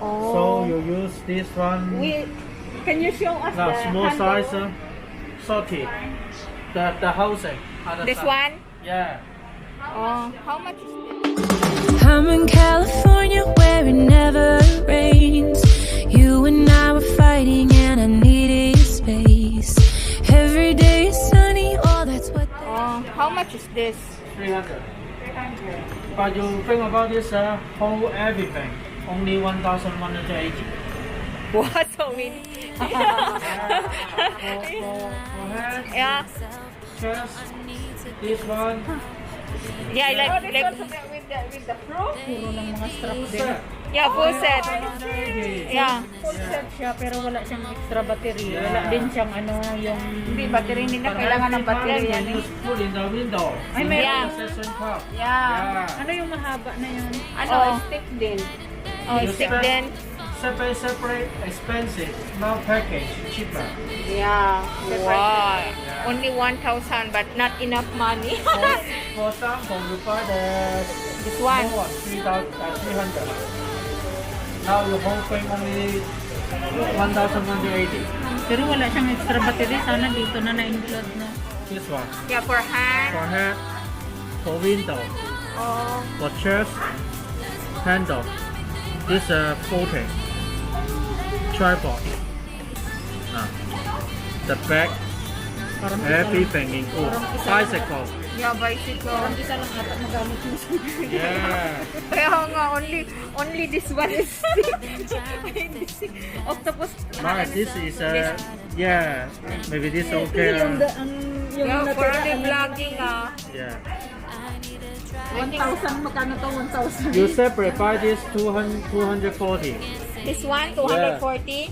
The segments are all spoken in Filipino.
Oh. So you use this one. Can you show us No, the small handle? size, salty. The housing. Other This side. one? Yeah. Oh, how much is this? I'm in California where it never rains. You and I were fighting and I needed space. Every day is sunny, oh that's what they Oh, how much is this? 300. But you think about this whole everything, only 1,180. What? So many? For head, Yeah. chest, this one. Yeah, like with the fruit. Puro lang mga strap Full din. set. yeah, full set. 180. Yeah. Full set siya pero wala siyang extra battery. Wala din siyang ano yung... Hindi, battery hindi na kailangan ng battery yan. You just put in the window. Ay, meron. Yeah. Session cup. Yeah. Ano yung mahaba na yun? Ano, stick din. Oh, You stick spend- din. Separate, expensive. Now package, cheaper. Yeah. Wow. Only 1,000 but not enough money. For example, you buy This one. small one, 300. Now your whole thing only 1,180. Pero wala siyang extra battery. Sana dito na na-include na. This one. Yeah, for hand. For head, for window, Oh. for chest, handle. This floating. Tripod. The back, Parang everything include. Bicycle. Yeah, bicycle. Parang isa lang ata magamit mo sa Yeah. Kaya nga, only this one is stick. Octopus. Right, this is yeah. Maybe this okay. yung Yeah, for natira, only ano, vlogging Yeah. 1,000 magkano to? 1,000. You separate buy this 240. This one, 240.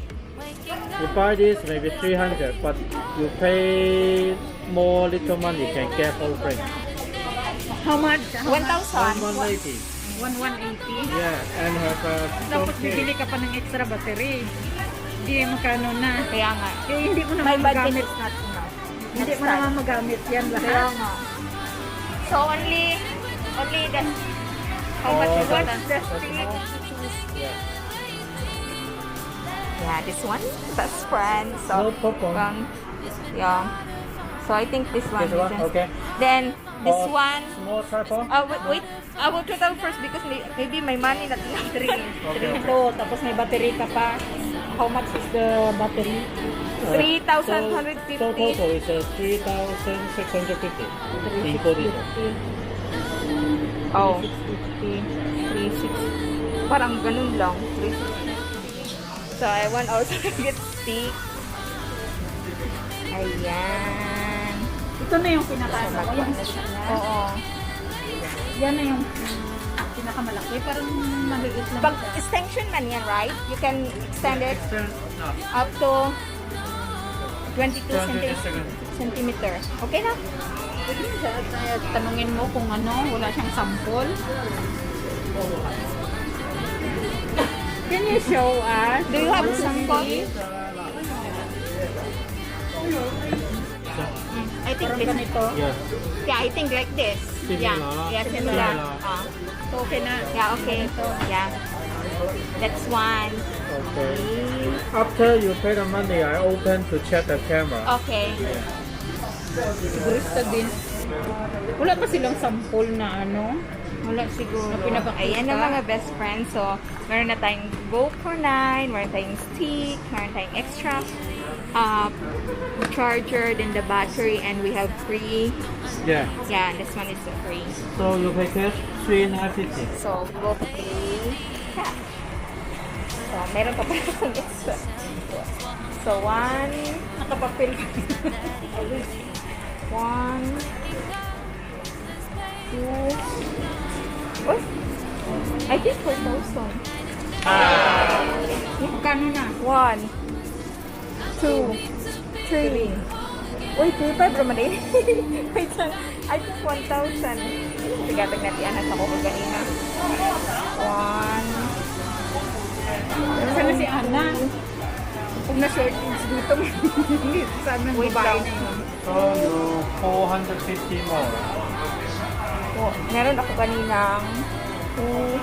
You buy this maybe 300, but you pay more little money, you can get whole frame. How much? 1,000. 180. 1,180. Yeah, and have a Tapos okay. bibili ka pa ng extra battery. Hindi magkano na. Kaya nga. Hindi mo My naman budget magamit. is not enough. Hindi mo naman magamit yan Kaya lahat. nga. So only that. How much is Oh, one? that's Yeah. Yeah, this one, best friend. No So, problem. yeah. So I think this one. This one, okay. Then this Oh, one. Small tripod. Wait. I will tell first because maybe my money not enough. Okay. Ito, tapos may battery ka pa. How much is the battery? 3,150. So total is 3,650. Including. Oh. 360. Parang ganun lang. 360. So I want also to get stick. Ayan. Ito na yung pinaka-ano. Yung isa na. Oo. Yan na yung pinakamalaki. Parang maliit lang. Pag extension man yan, right? You can extend it No. up to 22 200 centimeter. Okay na? Pwede mo siya tanungin mo kung ano, wala siyang sample. Can you show us? Do you have sample? I think Parang this. ganito. Yeah. Yeah, I think like this. Similar. Yeah, similar. Similar. So, okay na. Yeah, okay. Yeah. That's one. Okay. After you pay the money, I open to check the camera. Okay. Sigurista din. Wala pa silang sample na ano. Wala siguro. Pinapakita. Ayan ang mga best friends. So, meron na tayong Gropro 9, meron tayong stick, meron tayong extra charger, then the battery, and we have free. Yeah. Yeah, this one is free. So you pay cash 350. So, go pay cash. So, meron pa pala akong extra. So, one, Nakapapil. one, two, oh, I think 4,000. Magkano na? One, two, three. Wait, 3,500 naman eh. Wait lang. I think 1,000. Sigatag natin anak ako kung ganina. One. Sana si Ana. Kung na-shortage dito, hindi sana Wait babae lang. na yun. So you 450 more. Oh, meron ako kaninang 2,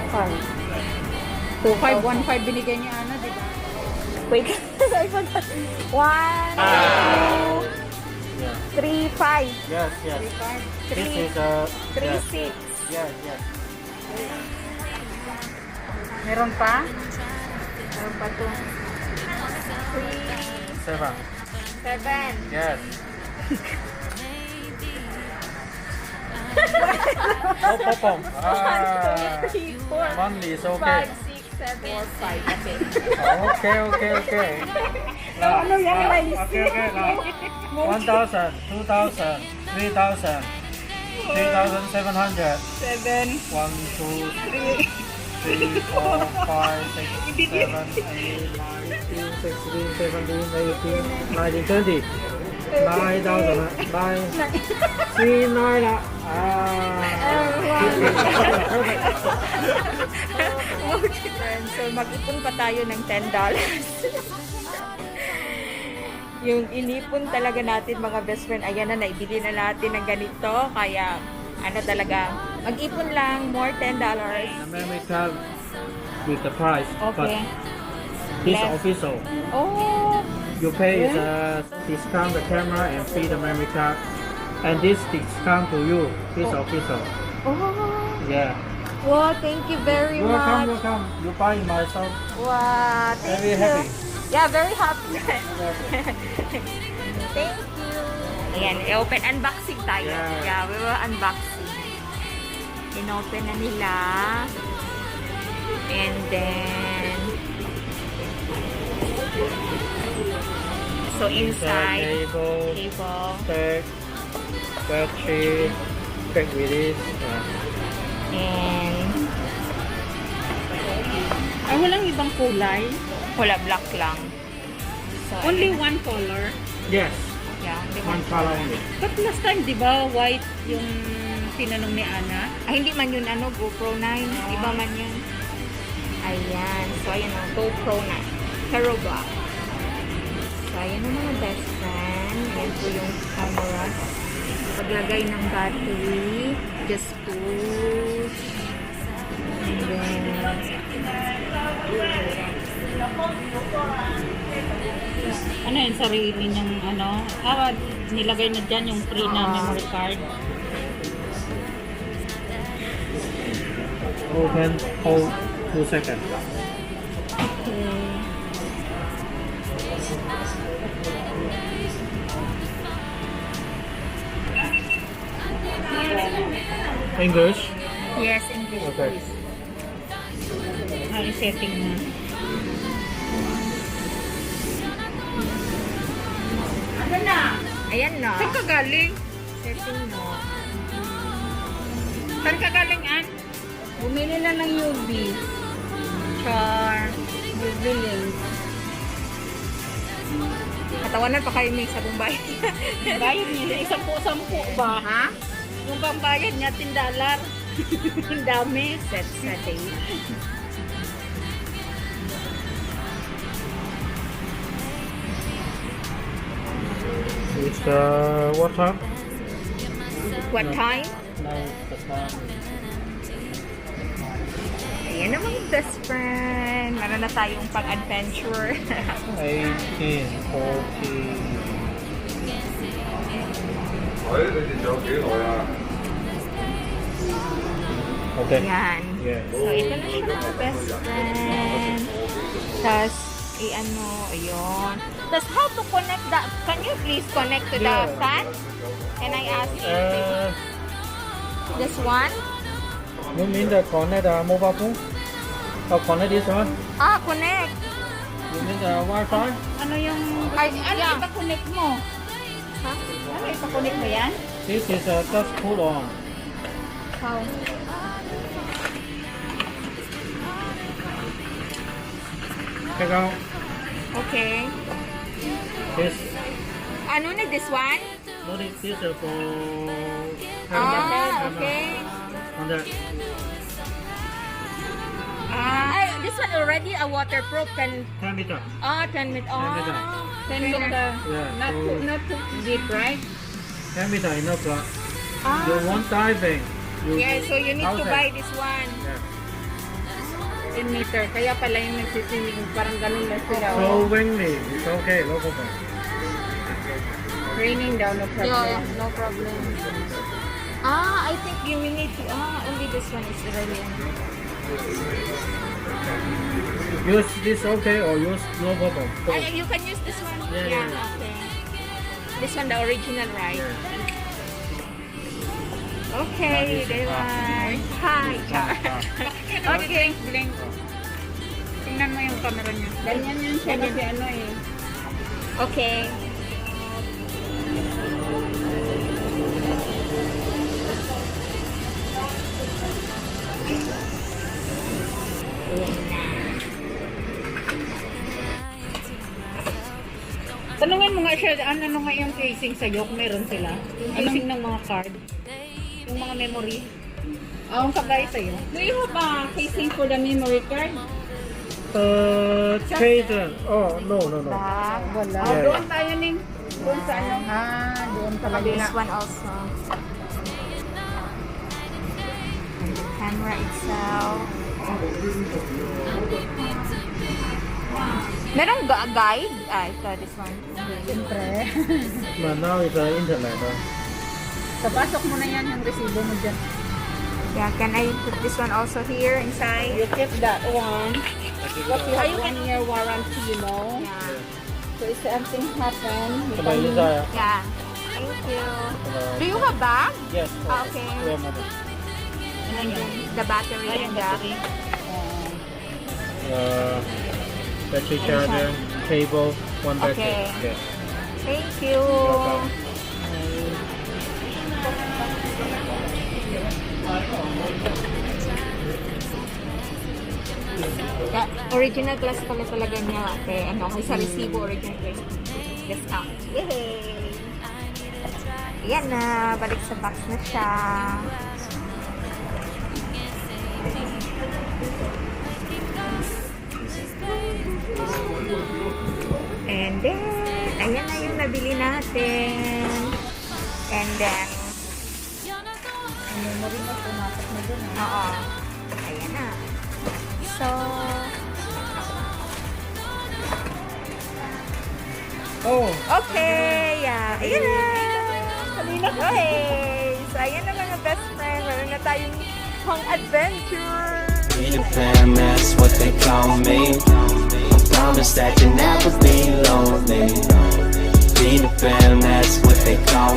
5. 515 binigay ni Ana, di ba? Wait. I forgot. 1, 2, 3, 5. Yes, yes. 3, This is 3, yes. 6. Yes, yes. Meron pa? Meron pa to. 3, 7. 7. Yes. No problem. 1, 2, 3, 4. Monthly is okay. 5, 6, 7, 5. Okay. Okay. Ano yan, guys? Okay. 1,000, 2,000, 3,000, 3,700. 7. 1, 2, 3, 4, 5, 6, 7, 8, 9, 16, 17, 18, 19, 20. 9,000 na. 9, 9 na. So, mag-ipon pa tayo ng $10. Yung inipon talaga natin mga best friend, ayan na, naibili na natin ng ganito. Kaya, ano talaga, mag-ipon lang, more $10. The memory card with the price. Okay. But this Less. official. Oh, You pay is discount the camera and free the memory card. And this discount to you. This official. oh. Yeah. Wow, thank you very much. Welcome. You buy myself. Wow, thank Very you. happy. Yeah, very happy. Thank you. Ayan, i-open. Unboxing tayo. Yeah. We will unboxing. In-open na nila. And then, so inside, Cable, cable. tag, battery, back with it. And, Walang ibang kulay. wala, black lang. So, Only ayun. one color. Yes. Yeah, only One color only. But last time, di ba, white yung tinanong ni Ana? Ay, hindi man yun, GoPro 9. Iba man yun. Ayan. So, ayan o, GoPro 9. Hero Black. So, ayan ang mga best friend. Ayan po yung camera. Paglagay ng battery. Just push. And then, Ano yun, sarili niyang nilagay na dyan yung free na memory card. Open, hold 2 seconds. okay. English. Yes, English Okay. please. Setting na. Ano na? Ayan na. Saan ka galing? Setting no. Saan ka galing, An? Bumili na ng UV. Char. UV link. Katawanan pa kayo may sabong bayan. Bayad niya, sampu ba? Ha? Yung pambayad niya, $10. Ang dami. Set sa day. It's what time? What time? Now the time. Ayan na mga best friend. Meron na tayong pang-adventure. 18, 14. 哎，你哋仲有幾耐啊？ Okay. Ayan. Yeah. So, ito na siya mga best friend. Tapos, i-ano, ayun. Tapos, how to connect that? Can you please connect to the Yeah. fan? Can I ask you? This one? You mean the connect mobile phone? Or connect this one? Ah, connect. You mean the Wi-Fi? Ano yung... Ay, Ano yeah. ipa-connect mo? Ha? Ano ipa-connect mo yan? This is just put on. How? Check out Okay. this. Ano na, this one? Notice this is for Ah, okay. On that. Ay, this one already a waterproof can 10 meter. 10 meter. 10 meter. Yeah. Not so too, not too deep, right? 10 meter enough. You Ah. want diving? You Yeah, so you need to outside. buy this one. Yeah. in meter. Kaya pala yung nagsiswimming, parang ganun lang sila. So windy, it's okay, no problem. Raining daw, no problem. Yeah, no problem. I think you will need to, only this one is really. Use this okay or use no problem. You can use this one. Yeah. Okay. This one, the original, right? Okay, DeVez. Hi, Char. Okay, blink. Tingnan mo yung camera niya. Ganyan yun siya kasi ano eh. Okay. Tanungin mo nga siya, ano nga yung casing sa'yo kung meron sila? Yung casing ng mga card? Yung mga memory? Ang kagaya sa'yo? Do you have a casing for the memory card? Kaitan. Oh, no. Back. Wala. Yeah. Doon tayo ning. Doon sa ano? Doon sa This one also. And the camera itself. Merong guide? Ito, this one. Siyempre. But now it's internet. So, pasok mo na yan yung resibo mo dyan. Yeah, can I put this one also here inside? You keep that one. Because you have 1 year warranty, you know. Yeah. So, if something happen, you Can I use can... Yeah. Thank you. Do you have bag? Yes. Okay. Yeah, madam. And then the battery and the... Battery charger, cable, one battery. Okay. Yeah. Thank you. Welcome. Yeah, original class pala talaga niya ate. Ano, kung sa resibo, original class. Discount. Yay! Ayan na, balik sa box na siya. And then, ayan na yung nabili natin. And then, Memory mo, pumasok mo dun. oo. Ayan na. So, Oh, okay. Yeah. Ayan na. Okay. So, ayan na mga best friend. Meron na tayong pang adventure. Be the fam, that's what they call me. I promise that you'll never be lonely. Be the fam, that's what they call me.